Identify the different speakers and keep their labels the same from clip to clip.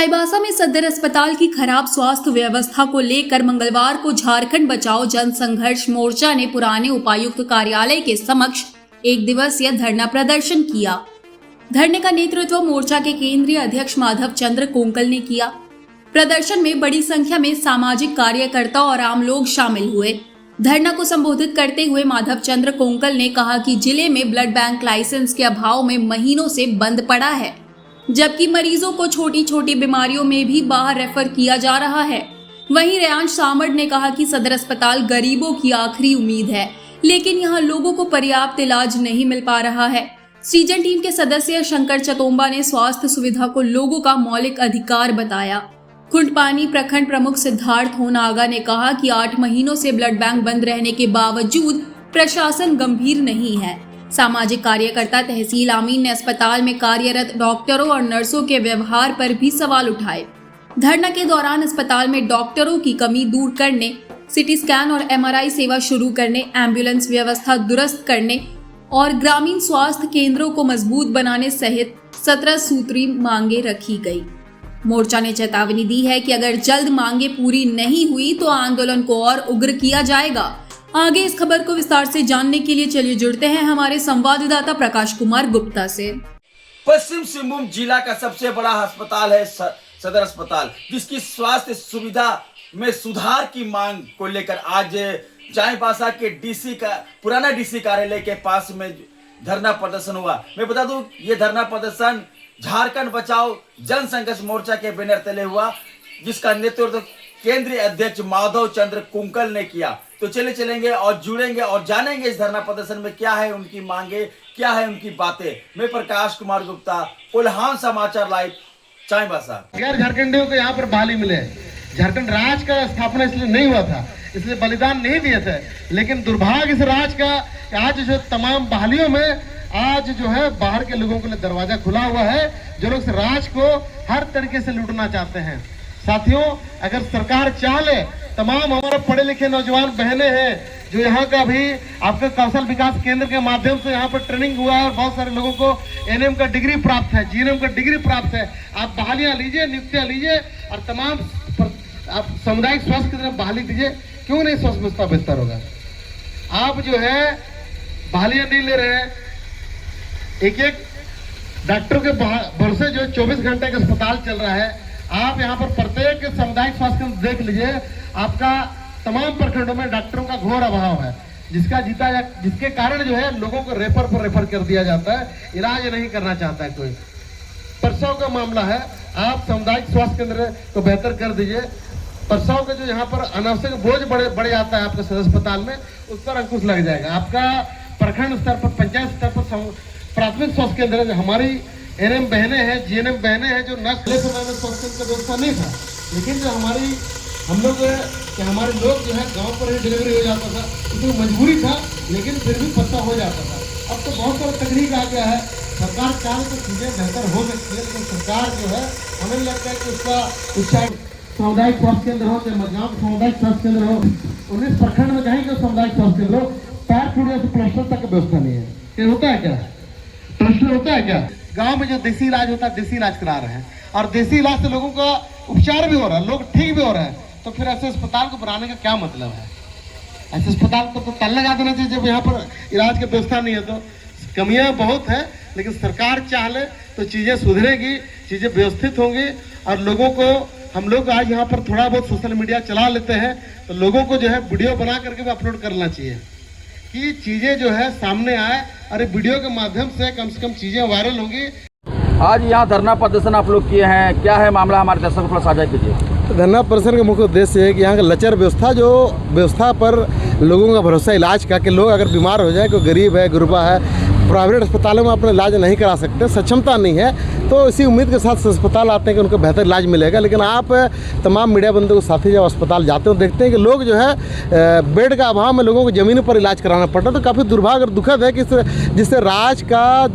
Speaker 1: चाईबासा में सदर अस्पताल की खराब स्वास्थ्य व्यवस्था को लेकर मंगलवार को झारखंड बचाओ जन संघर्ष मोर्चा ने पुराने उपायुक्त कार्यालय के समक्ष एक दिवसीय धरना प्रदर्शन किया। धरने का नेतृत्व मोर्चा के केंद्रीय अध्यक्ष माधव चंद्र कोंकल ने किया। प्रदर्शन में बड़ी संख्या में सामाजिक कार्यकर्ता और आम लोग शामिल हुए। धरना को संबोधित करते हुए माधव चंद्र कोंकल ने कहा कि जिले में ब्लड बैंक लाइसेंस के अभाव में महीनों से बंद पड़ा है, जबकि मरीजों को छोटी छोटी बीमारियों में भी बाहर रेफर किया जा रहा है। वहीं रेयांश सामड़ ने कहा कि सदर अस्पताल गरीबों की आखिरी उम्मीद है, लेकिन यहां लोगों को पर्याप्त इलाज नहीं मिल पा रहा है। सृजन टीम के सदस्य शंकर चतोम्बा ने स्वास्थ्य सुविधा को लोगों का मौलिक अधिकार बताया। कुंडपानी प्रखंड प्रमुख सिद्धार्थ होनागा ने कहा कि 8 महीनों से ब्लड बैंक बंद रहने के बावजूद प्रशासन गंभीर नहीं है। सामाजिक कार्यकर्ता तहसील आमीन ने अस्पताल में कार्यरत डॉक्टरों और नर्सों के व्यवहार पर भी सवाल उठाए। धरना के दौरान अस्पताल में डॉक्टरों की कमी दूर करने, सिटी स्कैन और MRI सेवा शुरू करने, एम्बुलेंस व्यवस्था दुरुस्त करने और ग्रामीण स्वास्थ्य केंद्रों को मजबूत बनाने सहित 17 सूत्री मांगे रखी गई। मोर्चा ने चेतावनी दी है कि अगर जल्द मांगे पूरी नहीं हुई तो आंदोलन को और उग्र किया जाएगा। आगे इस खबर को विस्तार से जानने के लिए चलिए जुड़ते हैं हमारे संवाददाता प्रकाश कुमार गुप्ता से।
Speaker 2: पश्चिम सिंहभूम जिला का सबसे बड़ा अस्पताल है सदर अस्पताल, जिसकी स्वास्थ्य सुविधा में सुधार की मांग को लेकर आज चाईबासा के पुराना डीसी कार्यालय के पास में धरना प्रदर्शन हुआ। मैं बता दूं, ये धरना प्रदर्शन झारखंड बचाओ जन संघर्ष मोर्चा के बैनर तले हुआ, जिसका नेतृत्व केंद्रीय अध्यक्ष माधव चंद्र कोंकल ने किया। तो चलेंगे और जुड़ेंगे और जानेंगे इस धरना प्रदर्शन में क्या है उनकी मांगे, क्या है उनकी बातें। मैं प्रकाश कुमार गुप्ता, कोल्हान समाचार लाइव, चाईबासा।
Speaker 3: गैर झारखंडियों को यहाँ पर बहाली मिले। झारखंड राज्य का स्थापना इसलिए नहीं हुआ था, इसलिए बलिदान नहीं दिए थे, लेकिन दुर्भाग्य इस राज्य का आज जो तमाम बहालियों में आज जो है बाहर के लोगों के लिए दरवाजा खुला हुआ है, जो लोग राज को हर तरीके से लूटना चाहते हैं। साथियों, अगर सरकार चाहे, तमाम हमारे पढ़े लिखे नौजवान बहनें हैं जो यहाँ का भी आपका कौशल विकास केंद्र के माध्यम से यहाँ पर ट्रेनिंग हुआ है और बहुत सारे लोगों को NM का डिग्री प्राप्त है, GNM का डिग्री प्राप्त है। आप बहालियाँ लीजिए, नियुक्तियाँ लीजिए और तमाम आप सामुदायिक स्वास्थ्य केंद्र में बहाली दीजिए। क्यों नहीं स्वास्थ्य व्यवस्था बेहतर होगा? आप जो है बहालियाँ नहीं ले रहे हैं। एक डॉक्टरों के भरोसे जो 24 घंटे का अस्पताल चल रहा है। आप यहाँ पर प्रत्येक सामुदायिक स्वास्थ्य केंद्र देख लीजिए, आपका तमाम प्रखंडों में डॉक्टरों का घोर अभाव है, जिसके कारण जो है लोगों को रेफर कर दिया जाता है, इलाज नहीं करना चाहता है कोई। प्रसव का मामला है, आप सामुदायिक स्वास्थ्य केंद्र को बेहतर कर दीजिए। प्रसव का जो यहाँ पर अनावश्यक बोझ बढ़ जाता है आपके सदर अस्पताल में, उस पर अंकुश लग जाएगा। आपका प्रखंड स्तर पर, पंचायत स्तर पर प्राथमिक स्वास्थ्य केंद्र, हमारी NM बहनें हैं, GNM बहनें हैं जो नर्स समय में स्वास्थ्य केंद्र का व्यवस्था नहीं था, लेकिन जो हमारे लोग जो है गांव पर ही डिलीवरी हो जाता था, इसमें मजबूरी था, लेकिन फिर भी पता हो जाता था। अब तो बहुत सारा तकनीक आ गया है, सरकार चाहे तो चीज़ें बेहतर हो सकती है, लेकिन सरकार जो है हमें लगता है कि उसका उच्चारण सामुदायिक स्वास्थ्य केंद्र हो, चाहे गाँव सामुदायिक स्वास्थ्य केंद्र हो, 19 प्रखंड में कहीं के सामुदायिक स्वास्थ्य केंद्र हो, पैर फूटने से प्लास्टर तक व्यवस्था नहीं है। ये होता है क्या? प्रश्न होता है क्या? गांव में जो देसी इलाज होता है, देसी इलाज करा रहे हैं और देसी इलाज से लोगों का उपचार भी हो रहा है, लोग ठीक भी हो रहे हैं। तो फिर ऐसे अस्पताल को बनाने का क्या मतलब है? ऐसे अस्पताल को तो ताला लगा देना चाहिए जब यहाँ पर इलाज की व्यवस्था नहीं है। तो कमियां बहुत है, लेकिन सरकार चाहे तो चीजें सुधरेगी, चीजें व्यवस्थित होंगी और लोगों को, हम लोग आज यहाँ पर थोड़ा बहुत सोशल मीडिया चला लेते हैं, तो लोगों को जो है वीडियो बना करके भी अपलोड करना चाहिए कि चीजें जो है सामने आए और वीडियो के माध्यम से कम चीजें वायरल होंगी।
Speaker 2: आज यहाँ धरना प्रदर्शन आप लोग किए हैं, क्या है मामला, हमारे दर्शकों को साझा कीजिए।
Speaker 3: धरना प्रदर्शन का मुख्य उद्देश्य है कि यहाँ का लचर व्यवस्था पर लोगों का भरोसा इलाज का, कि लोग अगर बीमार हो जाए, कोई गरीब है, गुरबा है, प्राइवेट अस्पतालों में अपना इलाज नहीं करा सकते, सक्षमता नहीं है, तो इसी उम्मीद के साथ अस्पताल आते हैं कि उनको बेहतर इलाज मिलेगा। लेकिन आप तमाम मीडिया बंधुओं के साथ ही जब अस्पताल जाते हो, देखते हैं कि लोग जो है बेड का अभाव में लोगों को ज़मीन पर इलाज कराना पड़ता है। तो काफ़ी दुर्भाग्य और दुखद है कि जिससे राज्य का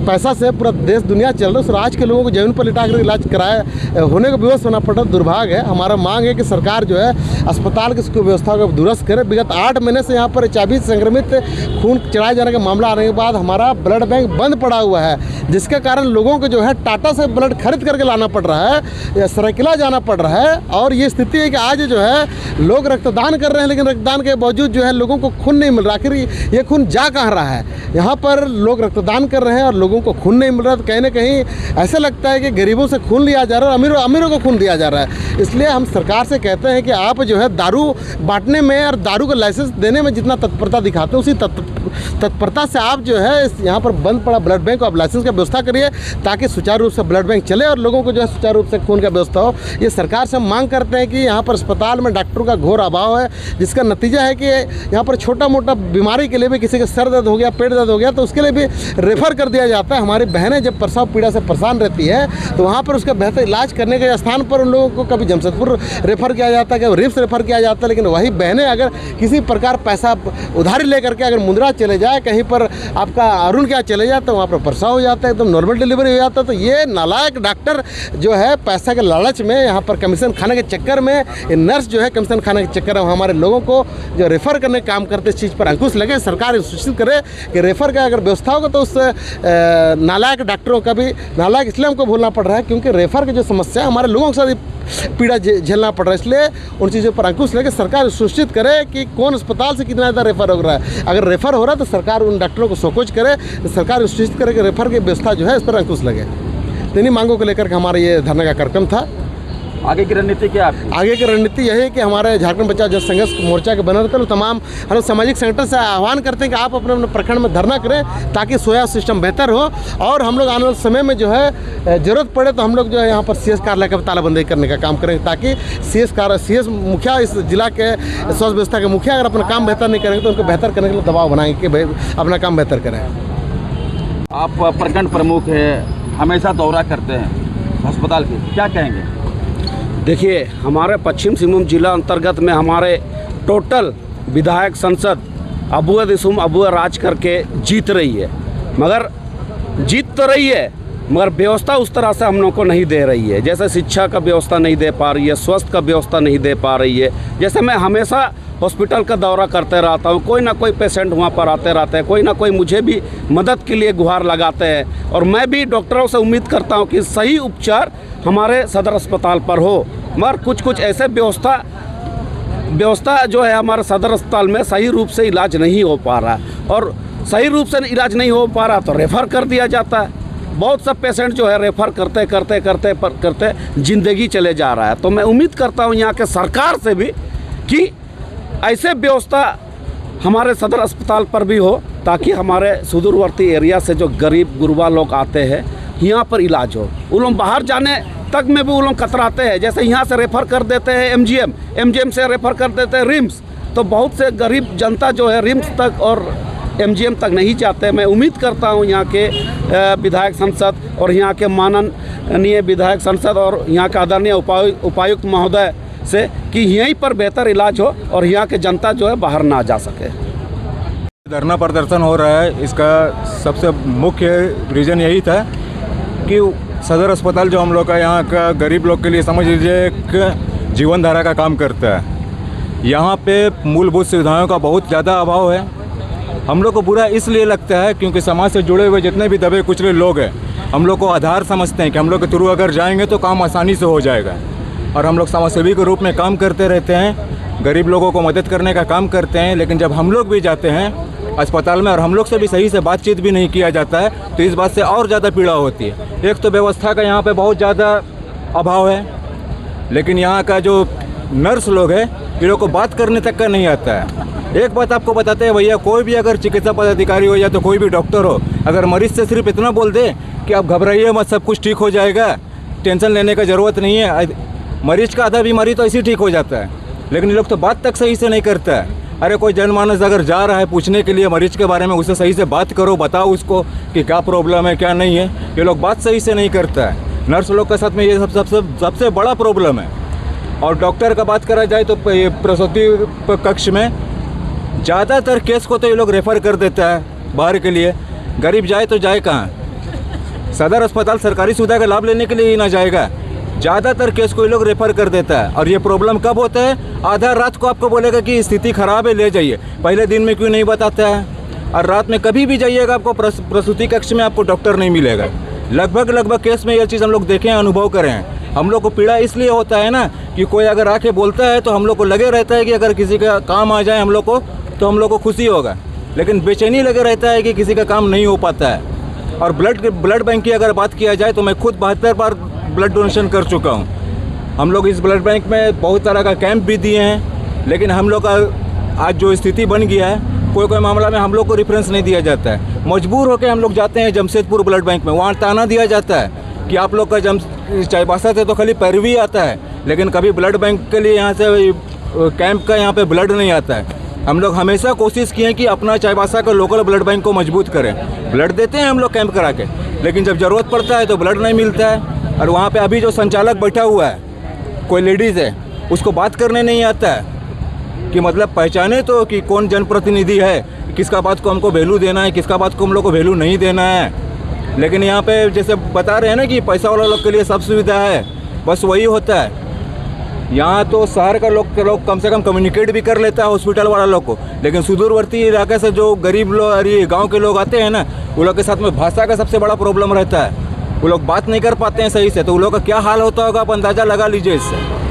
Speaker 3: पैसा से पूरा देश दुनिया चल रहा है, उस राज्य के लोगों को ज़मीन पर लिटा कर इलाज कराए होने का विवश होना पड़ता है। दुर्भाग्य है। हमारा मांग है कि सरकार जो है अस्पताल की व्यवस्था को दुरुस्त करे। विगत 8 महीने से यहाँ पर HIV संक्रमित खून चढ़ाए जाने का मामला आने के बाद हमारा ब्लड बैंक बंद पड़ा हुआ है, जिसके कारण लोगों को जो है टाटा से ब्लड खरीद करके लाना पड़ रहा है या सरायकेला जाना पड़ रहा है। और ये स्थिति है कि आज जो है लोग रक्तदान कर रहे हैं, लेकिन रक्तदान के बावजूद जो है लोगों को खून नहीं मिल रहा। आखिर ये खून जा कहाँ रहा है? यहाँ पर लोग रक्तदान कर रहे हैं और लोगों को खून नहीं मिल रहा। तो कहीं ना कहीं ऐसा लगता है कि गरीबों से खून लिया जा रहा है, अमीरों को खून दिया जा रहा है। इसलिए हम सरकार से कहते हैं कि आप जो है दारू बांटने में और दारू का लाइसेंस देने में जितना तत्परता दिखाते हैं, उसी तत्परता से आप जो है यहाँ पर बंद पड़ा ब्लड बैंक को आप लाइसेंस का व्यवस्था करिए, ताकि सुचारू रूप से ब्लड बैंक चले और लोगों को जो है सुचारू रूप से खून का व्यवस्था हो। ये सरकार से हम मांग करते हैं कि यहाँ पर अस्पताल में डॉक्टरों का घोर अभाव है, जिसका नतीजा है कि यहाँ पर छोटा मोटा बीमारी के लिए भी, किसी का सर दर्द हो गया, पेट दर्द हो गया, तो उसके लिए भी रेफ़र कर दिया जाता है। हमारी बहनें जब प्रसव पीड़ा से परेशान रहती है तो वहाँ पर उसका बेहतर इलाज करने के स्थान पर उन लोगों को कभी जमशेदपुर रेफ़र किया जाता है, कभी रिम्स रेफ़र किया जाता है। लेकिन वही बहनें अगर किसी प्रकार पैसा उधारी लेकर के अगर मुंद्रा चले जाए, कहीं पर आपका अरुण क्या चले जाए, तो वहाँ पर प्रसव हो जाता है, एकदम नॉर्मल डिलीवरी हो जाता है। तो ये नालायक डॉक्टर जो है पैसा के लालच में, यहाँ पर कमीशन खाने के चक्कर में, ये नर्स जो है कमीशन खाने के चक्कर में हमारे लोगों को जो रेफ़र करने का काम करते, इस चीज़ पर अंकुश लगे। सरकार सुनिश्चित करे कि रेफ़र का अगर व्यवस्था होगा तो उस नालायक डॉक्टरों का भी, नालायक इसलिए हमको भूलना पड़ रहा है क्योंकि रेफ़र की जो समस्या है हमारे लोगों के साथ पीड़ा झेलना पड़ रहा है। इसलिए उन चीज़ों पर अंकुश लेकर सरकार सुनिश्चित करे कि कौन अस्पताल से कितना ज़्यादा रेफ़र हो रहा है। अगर रेफ़र हो रहा है तो सरकार उन डॉक्टरों को सोकोच करे, तो सरकार सुनिश्चित करे कि रेफ़र की व्यवस्था जो है इस पर अंकुश लगे। तो इन्हीं मांगों को लेकर के हमारा ये धरने का कार्यक्रम था।
Speaker 2: आगे की रणनीति क्या है?
Speaker 3: आगे की रणनीति यही है कि हमारे झारखंड बचाओ जन संघर्ष मोर्चा के बने रहते हैं, तमाम हम सामाजिक संगठन से आह्वान करते हैं कि आप अपने अपने प्रखंड में धरना करें ताकि सोया सिस्टम बेहतर हो। और हम लोग आने वाले समय में जो है ज़रूरत पड़े तो हम लोग जो है यहाँ पर CS कार्यालय का तालाबंदी करने का काम करेंगे, ताकि CS मुखिया, इस जिला के स्वास्थ्य व्यवस्था के मुखिया अगर अपना काम बेहतर नहीं करेंगे तो उनको बेहतर करने के लिए दबाव बनाएंगे कि भाई अपना काम बेहतर करें।
Speaker 2: आप प्रखंड प्रमुख है, हमेशा दौरा करते हैं अस्पताल के, क्या कहेंगे?
Speaker 4: देखिए, हमारे पश्चिम सिंहभूम जिला अंतर्गत में हमारे टोटल विधायक संसद अबुआ दिसुम अबुआ राज करके जीत रही है, मगर जीत तो रही है मगर व्यवस्था उस तरह से हम लोग को नहीं दे रही है। जैसे शिक्षा का व्यवस्था नहीं दे पा रही है, स्वास्थ्य का व्यवस्था नहीं दे पा रही है। जैसे मैं हमेशा हॉस्पिटल का दौरा करते रहता हूँ, कोई ना कोई पेशेंट वहाँ पर आते रहते हैं, कोई ना कोई मुझे भी मदद के लिए गुहार लगाते हैं। और मैं भी डॉक्टरों से उम्मीद करता हूँ कि सही उपचार हमारे सदर अस्पताल पर हो, मगर कुछ ऐसे व्यवस्था जो है हमारे सदर अस्पताल में सही रूप से इलाज नहीं हो पा रहा है। और सही रूप से इलाज नहीं हो पा रहा तो रेफ़र कर दिया जाता है। बहुत सब पेशेंट जो है रेफ़र करते ज़िंदगी चले जा रहा है। तो मैं उम्मीद करता हूँ यहाँ के सरकार से भी कि ऐसे व्यवस्था हमारे सदर अस्पताल पर भी हो, ताकि हमारे सुदूरवर्ती एरिया से जो गरीब गुरबा लोग आते हैं यहाँ पर इलाज हो। वो लोग बाहर जाने तक में भी वो लोग कतराते हैं। जैसे यहाँ से रेफ़र कर देते हैं MGM से रेफ़र कर देते हैं रिम्स, तो बहुत से गरीब जनता जो है रिम्स तक और MGM तक नहीं जाते। मैं उम्मीद करता हूँ यहाँ के विधायक संसद और यहाँ के माननीय विधायक संसद और यहाँ का आदरणीय उपायुक्त महोदय से कि यहीं पर बेहतर इलाज हो और यहाँ के जनता जो है बाहर ना जा सके।
Speaker 5: धरना प्रदर्शन हो रहा है, इसका सबसे मुख्य रीज़न यही था कि सदर अस्पताल जो हम लोग का यहाँ का गरीब लोग के लिए समझ लीजिए एक जीवन धारा का काम करता है। यहाँ पे मूलभूत सुविधाओं का बहुत ज़्यादा अभाव है। हम लोग को बुरा इसलिए लगता है क्योंकि समाज से जुड़े हुए जितने भी दबे कुचले लोग हैं, हम लोग को आधार समझते हैं कि हम लोग के थ्रू अगर जाएंगे तो काम आसानी से हो जाएगा। और हम लोग समाजसेवी के रूप में काम करते रहते हैं, गरीब लोगों को मदद करने का काम करते हैं। लेकिन जब हम लोग भी जाते हैं अस्पताल में और हम लोग से भी सही से बातचीत भी नहीं किया जाता है, तो इस बात से और ज़्यादा पीड़ा होती है। एक तो व्यवस्था का यहाँ पे बहुत ज़्यादा अभाव है, लेकिन यहाँ का जो नर्स लोग हैं ये लोग को बात करने तक का नहीं आता है। एक बात आपको बताते हैं भैया, कोई भी अगर चिकित्सा पदाधिकारी हो या तो कोई भी डॉक्टर हो, अगर मरीज़ से सिर्फ इतना बोल दे कि आप घबराइए मत, सब कुछ ठीक हो जाएगा, टेंशन लेने का ज़रूरत नहीं है, मरीज़ का आधा बीमारी तो ऐसे ही ठीक हो जाता है। लेकिन ये लोग तो बात तक सही से नहीं करता है। अरे कोई जनमानस अगर जा रहा है पूछने के लिए मरीज़ के बारे में, उससे सही से बात करो, बताओ उसको कि क्या प्रॉब्लम है क्या नहीं है। ये लोग बात सही से नहीं करता है। नर्स लोग के साथ में ये सबसे बड़ा प्रॉब्लम है। और डॉक्टर का बात करा जाए तो प्रसूति कक्ष में ज़्यादातर केस को तो ये लोग रेफ़र कर देता है बाहर के लिए। गरीब जाए तो जाए कहाँ? सदर अस्पताल सरकारी सुविधा का लाभ लेने के लिए ही ना जाएगा। ज़्यादातर केस को ये लोग रेफ़र कर देता है। और ये प्रॉब्लम कब होता है? आधा रात को आपको बोलेगा कि स्थिति ख़राब है ले जाइए, पहले दिन में क्यों नहीं बताता है? और रात में कभी भी जाइएगा आपको प्रसूति कक्ष में आपको डॉक्टर नहीं मिलेगा। लगभग केस में यह चीज़ हम लोग देखे हैं, अनुभव करे हैं। हम लोग को पीड़ा इसलिए होता है ना कि कोई अगर आके बोलता है तो हम लोग को लगे रहता है कि अगर किसी का काम आ जाए हम लोग को तो हम लोग को खुशी होगा, लेकिन बेचैनी लगे रहता है कि किसी का काम नहीं हो पाता है। और ब्लड बैंक की अगर बात किया जाए तो मैं खुद 72 बार ब्लड डोनेशन कर चुका हूँ। हम लोग इस ब्लड बैंक में बहुत तरह का कैंप भी दिए हैं, लेकिन हम लोग का आज जो स्थिति बन गया है, कोई मामला में हम लोग को रेफरेंस नहीं दिया जाता है। मजबूर होकर हम लोग जाते हैं जमशेदपुर ब्लड बैंक में, वहाँ ताना दिया जाता है कि आप लोग का चाईबासा से तो खाली पैरवी आता है, लेकिन कभी ब्लड बैंक के लिए यहाँ से कैंप का यहाँ पे ब्लड नहीं आता है। हम लोग हमेशा कोशिश किए कि अपना चाईबासा का लोकल ब्लड बैंक को मजबूत करें। ब्लड देते हैं हम लोग कैंप करा के, लेकिन जब ज़रूरत पड़ता है तो ब्लड नहीं मिलता है। और वहाँ पे अभी जो संचालक बैठा हुआ है, कोई लेडीज़ है, उसको बात करने नहीं आता है कि मतलब पहचाने तो कि कौन जनप्रतिनिधि है, किसका बात को हमको वैल्यू देना है, किसका बात को हम लोग को वैल्यू नहीं देना है। लेकिन यहाँ पे जैसे बता रहे हैं ना कि पैसा वाला लोग के लिए सब सुविधा है, बस वही होता है। यहाँ तो शहर का लोग कम से कम कम्युनिकेट भी कर लेता है हॉस्पिटल वाला लोग को, लेकिन सुदूरवर्ती इलाके से जो गरीब लोग और ये गाँव के लोग आते हैं ना, वो लोग के साथ में भाषा का सबसे बड़ा प्रॉब्लम रहता है। वो लोग बात नहीं कर पाते हैं सही से, तो उन लोग का क्या हाल होता होगा आप अंदाज़ा लगा लीजिए इससे।